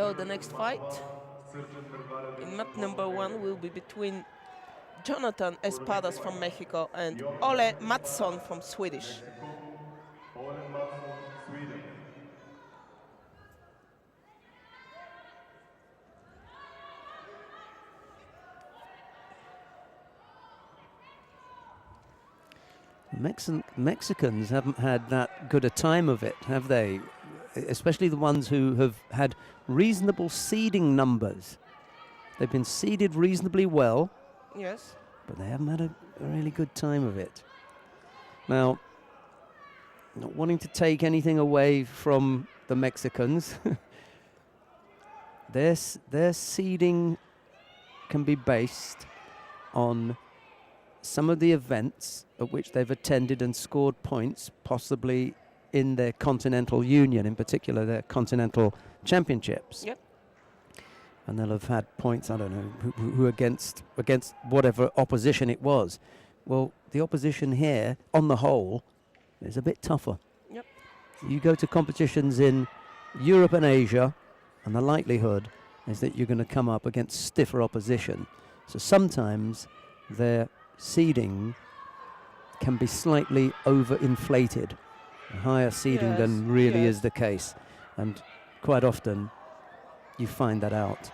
So the next fight in mat number 1 will be between Jonathan Espadas from Mexico and Ole Mattsson from Swedish. Mexicans haven't had that good a time of it, have they? Especially the ones who have had reasonable seeding numbers. They've been seeded reasonably well. Yes. But they haven't had a really good time of it. Now, not wanting to take anything away from the Mexicans, their seeding can be based on some of the events at which they've attended and scored points, possibly in their Continental Union, in particular their Continental Championships. Yep. And they'll have had points, I don't know, who against whatever opposition it was. Well, the opposition here, on the whole, is a bit tougher. Yep. You go to competitions in Europe and Asia, and the likelihood is that you're going to come up against stiffer opposition. So sometimes their seeding can be slightly overinflated, a higher seeding than really is the case. And quite often you find that out.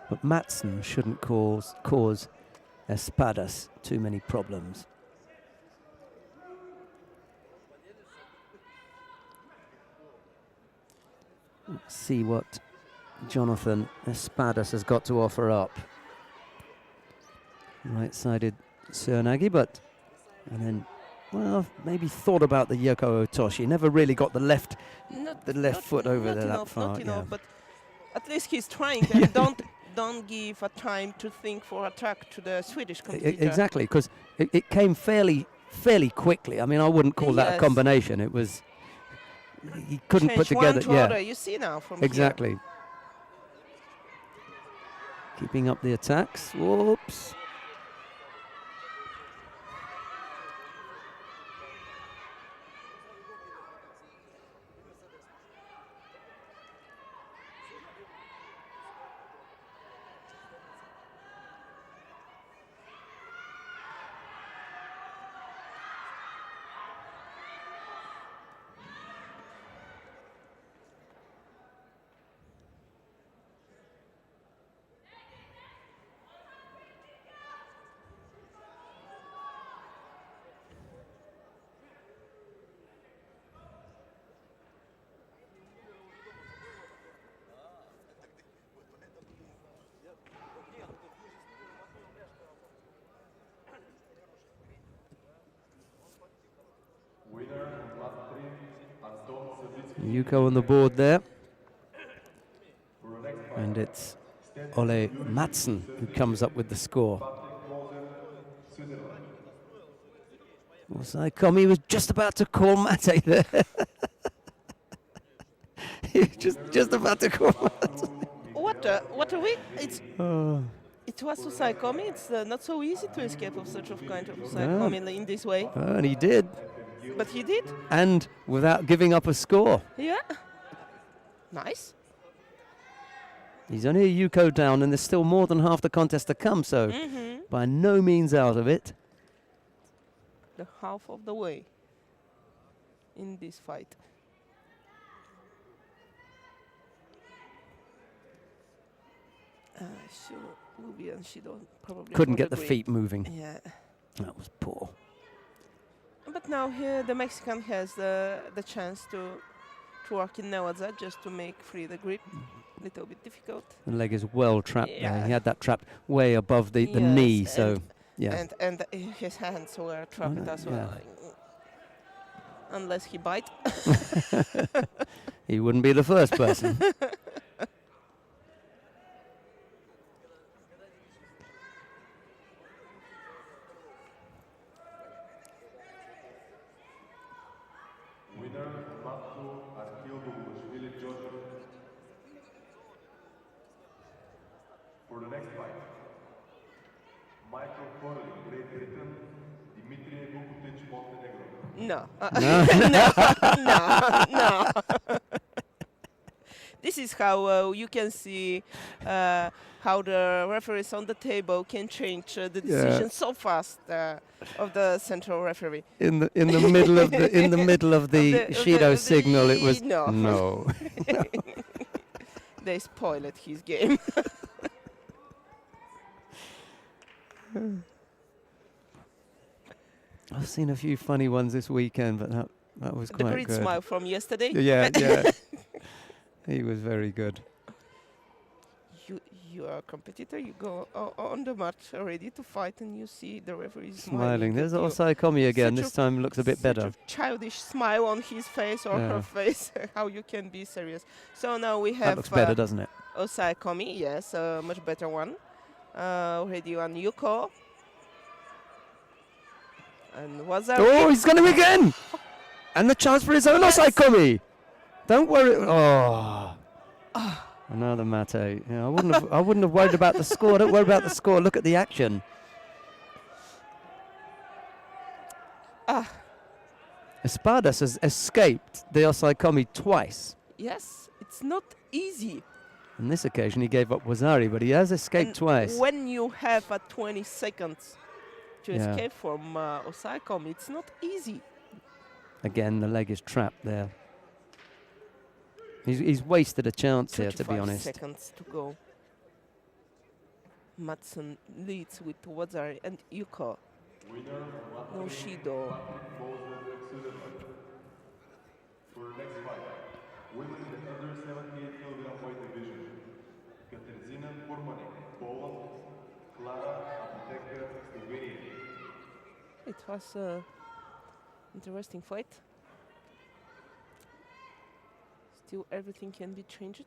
But Mattsson shouldn't cause Espadas too many problems. Let's see what Jonathan Espadas has got to offer up. Right-sided Suonagi, but and then, well, maybe thought about the Yoko Otoshi. Never really got the left foot over there that far. Not enough, but at least he's trying. And don't give a time to think for attack to the Swedish competitor. Exactly, because it came fairly quickly. I mean, I wouldn't call that a combination. It was he couldn't put together. Other, you see now from exactly. Here. Keeping up the attacks. Whoops. Yuko on the board there. And it's Ole Mattsson who comes up with the score. Saikomi was just about to call Mate there. He was just about to call Mate. What are we? It was Saikomi. It's not so easy to escape of such kind of Saikomi in this way. And he did. But he did. And without giving up a score. Yeah. Nice. He's only a Yuko down, and there's still more than half the contest to come, so by no means out of it. The half of the way in this fight. Sure, Ruby and she don't probably couldn't get the feet moving. Yeah. That was poor. But now here the Mexican has the chance to work in Newaza just to make free the grip. A little bit difficult. The leg is well trapped there. He had that trapped way above the knee, so yeah. And his hands were trapped as well. Unless he bite. He wouldn't be the first person. For the next fight, Michael Corley, Great Britain, Dimitri Montenegro. No. No. No. This is how you can see how the referees on the table can change the decision so fast of the central referee. In the middle of the Shido signal, it was no. They spoiled his game. I've seen a few funny ones this weekend, but that was The quite great good. smile from yesterday. Yeah, yeah. He was very good. You are a competitor. You go on the match ready to fight, and you see the referee Smiling. There's at you. Osai Komi again. Such This time looks a bit better. Such a childish smile on his face or Yeah. her face. How you can be serious. So now we That have looks better, doesn't it? Osai Komi. Yes, a much better one. Already on Yuko. And was that? Oh, he's going to again! And the chance for his own Osai Komi. Don't worry. Oh. Another mate. Yeah, I wouldn't have worried about the score. Don't worry about the score. Look at the action. Espadas has escaped the Osai Komi twice. Yes, it's not easy. On this occasion, he gave up Wazari, but he has escaped And twice. when you have 20 seconds to Yeah. escape from Osai Komi, it's not easy. Again, the leg is trapped there. He's wasted a chance here, to be 35 honest. seconds to go. Matson leads with Wazari and Yuko. No Shido. For the next fight, women in the under 78 kg weight division, Katarzyna Furmanek, Poland, Klara Apteker, Slovenia. It was an interesting fight. Still, everything can be changed.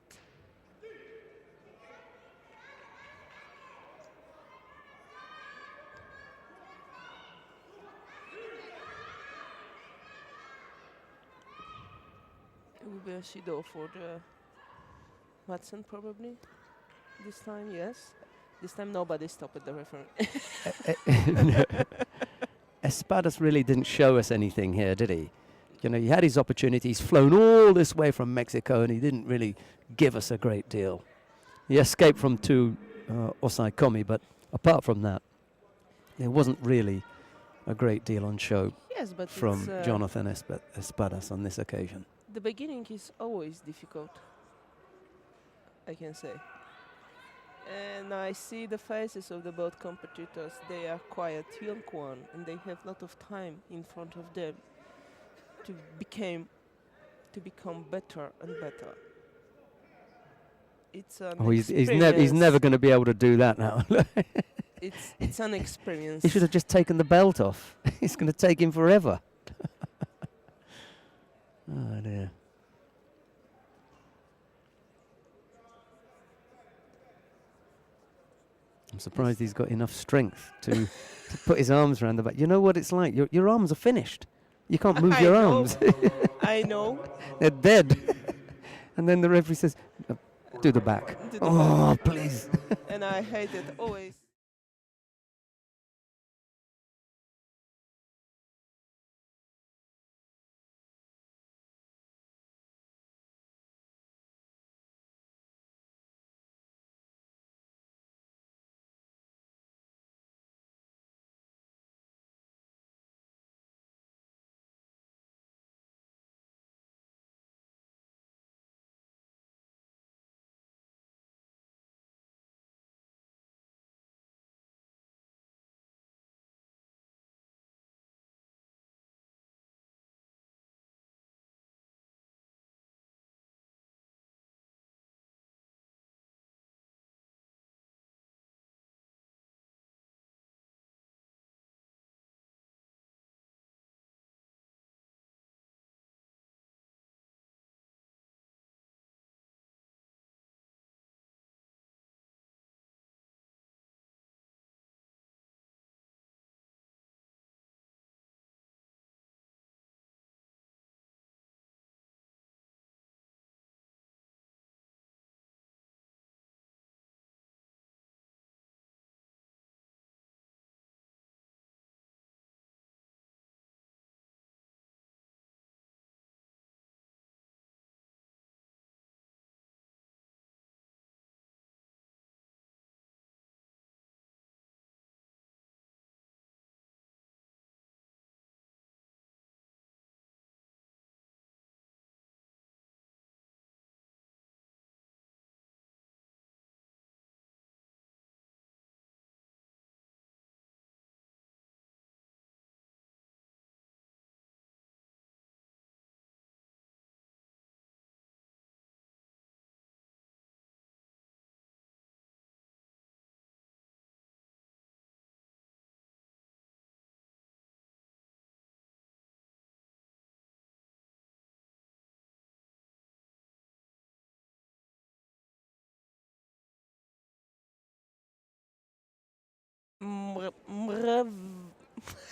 It will be a Shido for the Matson probably. This time, yes. This time nobody stopped the referee. Espadas really didn't show us anything here, did he? You know, he had his opportunity. He's flown all this way from Mexico, and he didn't really give us a great deal. He escaped from two Osai Komi, but apart from that, there wasn't really a great deal on show Yes, but from it's, Jonathan Espadas on this occasion. the beginning is always difficult, I can say. And I see the faces of the both competitors. They are quite young one, and they have a lot of time in front of them to become better and better. It's an He's never going to be able to do that now. it's an experience. He should have just taken the belt off. It's going to take him forever. Oh dear. I'm surprised he's got enough strength to put his arms around the back. You know what it's like? Your arms are finished. You can't move your arms. I know. They're dead. And then the referee says, do the back. Do the Oh, please. And I hate it always.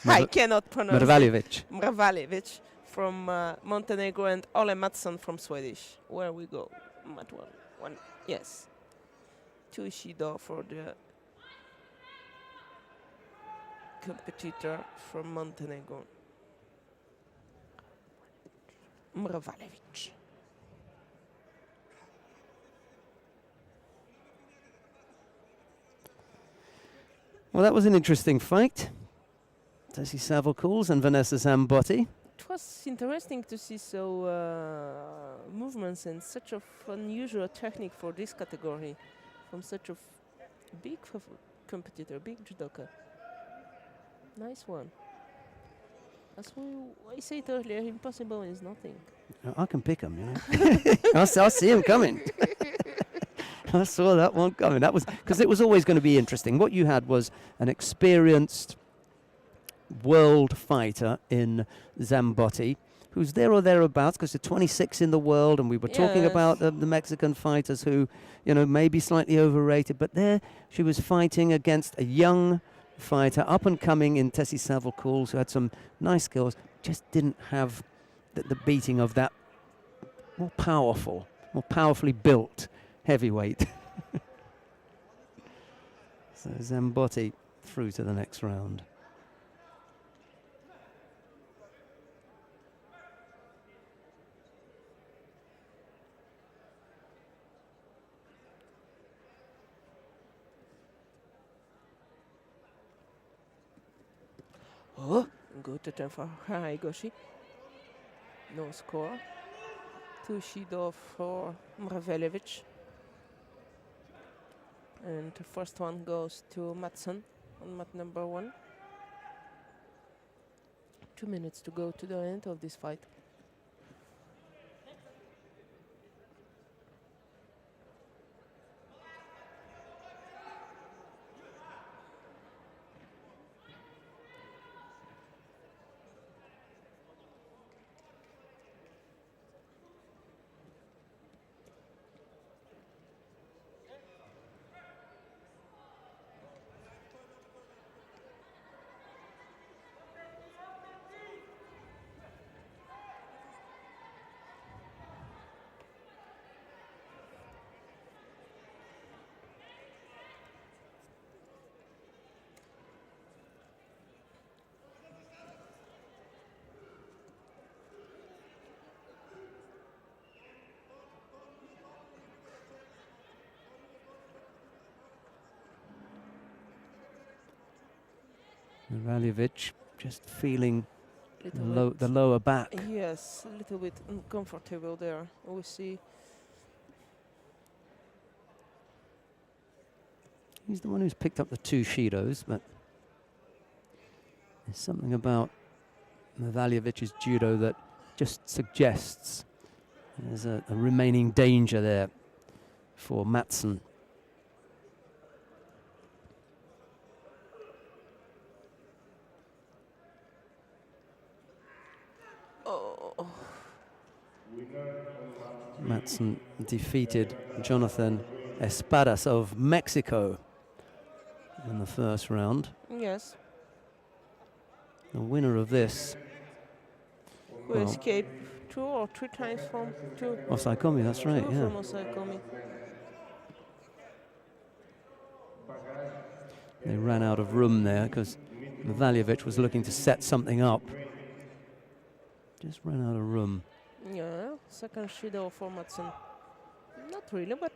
I cannot pronounce it. Mrvaljevic. Mrvaljevic from Montenegro and Ole Mattsson from Swedish. Where we go? Mat one. Yes. Tuxedo for the competitor from Montenegro. Mrvaljevic. Well, that was an interesting fight. Tessie Savalcools and Vanessa Zambotti. It was interesting to see movements and such of unusual technique for this category from such a big competitor, big judoka. Nice one. As I said earlier, impossible is nothing. I can pick him, you know. I see him coming. I saw that one coming. That was because it was always going to be interesting. What you had was an experienced world fighter in Zambotti, who's there or thereabouts because they're 26 in the world, and we were talking about the Mexican fighters who, you know, may be slightly overrated, but there she was fighting against a young fighter, up and coming in Tessie Savalcools, who had some nice skills, just didn't have the beating of that more powerfully built heavyweight. So Zambotti through to the next round. Oh, good attempt for Haigoshi. No score. Tuxedo for Mrvaljevic. And the first one goes to Mattsson on mat number 1. 2 minutes to go to the end of this fight. Mrvaljevic just feeling Little the lower back. Yes, a little bit uncomfortable there. We see. He's the one who's picked up the 2 Shidos, but there's something about Mrvaljevic's judo that just suggests there's a remaining danger there for Mattsson. Mattsson defeated Jonathan Espadas of Mexico in the first round. Yes. The winner of this, Who escaped 2 or 3 times from Osaikomi, that's right, yeah. From Osaikomi. They ran out of room there because Mrvaljevic was looking to set something up. Just ran out of room. Yeah, second Shido for Mattsson. Not really, but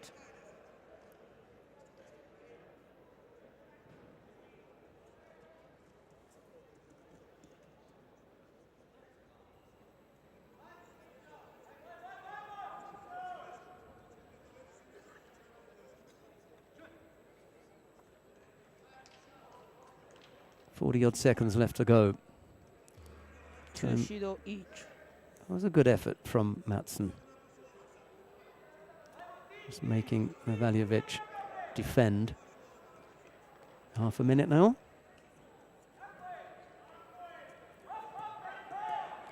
Forty-odd seconds left to go. 2 Shido each. That was a good effort from Mattsson. Just making Mrvaljevic defend. Half a minute now.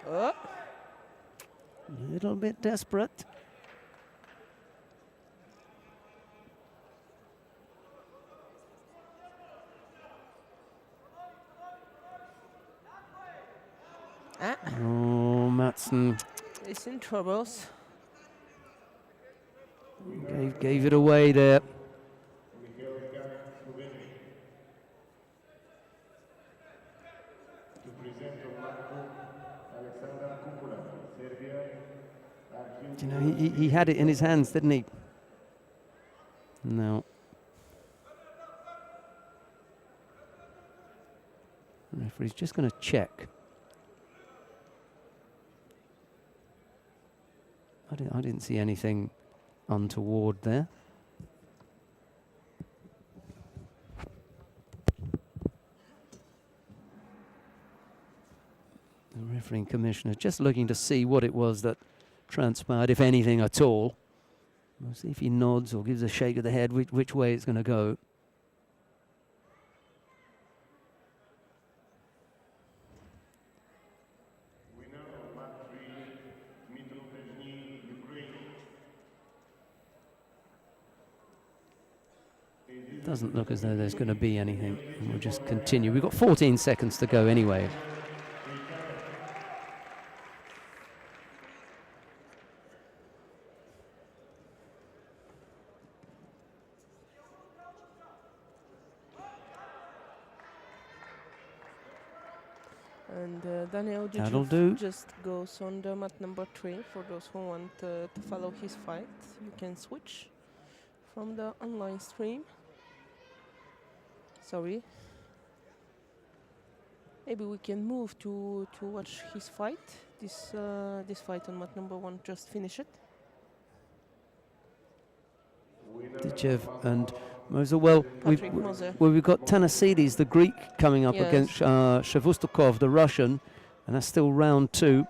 Oh. A little bit desperate. is in troubles. Gave it away there. You know, he had it in his hands, didn't he? No. The referee's just going to check. I didn't see anything untoward there. The refereeing commissioner just looking to see what it was that transpired, if anything at all. We'll see if he nods or gives a shake of the head, which way it's going to go. Doesn't look as though there's going to be anything. And we'll just continue. We've got 14 seconds to go anyway. And Daniel That'll do. just goes on the mat number 3. For those who want to follow his fight, you can switch from the online stream. Sorry. Maybe we can move to watch his fight. This fight on mat number 1 just finished. Dichev and Moser. Well, we've got Tanasides, the Greek, coming up Yes. against Shevustukov, the Russian, and that's still round 2.